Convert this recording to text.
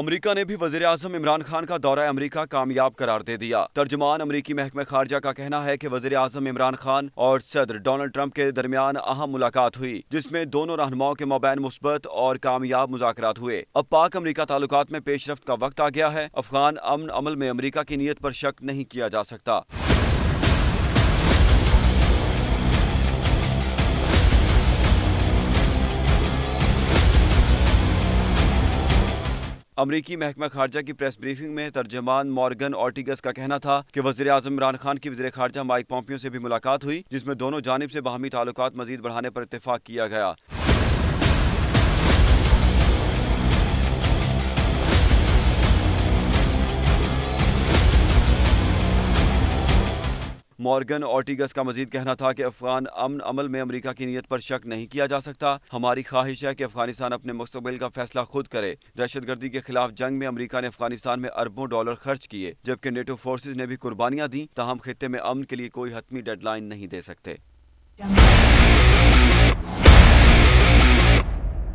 امریکہ نے بھی وزیر اعظم عمران خان کا دورہ امریکہ کامیاب قرار دے دیا۔ ترجمان امریکی محکمہ خارجہ کا کہنا ہے کہ وزیر اعظم عمران خان اور صدر ڈونلڈ ٹرمپ کے درمیان اہم ملاقات ہوئی، جس میں دونوں رہنماؤں کے مابین مثبت اور کامیاب مذاکرات ہوئے۔ اب پاک امریکہ تعلقات میں پیش رفت کا وقت آ گیا ہے۔ افغان امن عمل میں امریکہ کی نیت پر شک نہیں کیا جا سکتا۔ امریکی محکمہ خارجہ کی پریس بریفنگ میں ترجمان مورگن اورٹیگس کا کہنا تھا کہ وزیر اعظم عمران خان کی وزیر خارجہ مائک پومپیو سے بھی ملاقات ہوئی، جس میں دونوں جانب سے باہمی تعلقات مزید بڑھانے پر اتفاق کیا گیا۔ مورگن اورٹیگس کا مزید کہنا تھا کہ افغان امن عمل میں امریکہ کی نیت پر شک نہیں کیا جا سکتا۔ ہماری خواہش ہے کہ افغانستان اپنے مستقبل کا فیصلہ خود کرے۔ دہشت گردی کے خلاف جنگ میں امریکہ نے افغانستان میں اربوں ڈالر خرچ کیے، جبکہ نیٹو فورسز نے بھی قربانیاں دیں، تاہم خطے میں امن کے لیے کوئی حتمی ڈیڈ لائن نہیں دے سکتے۔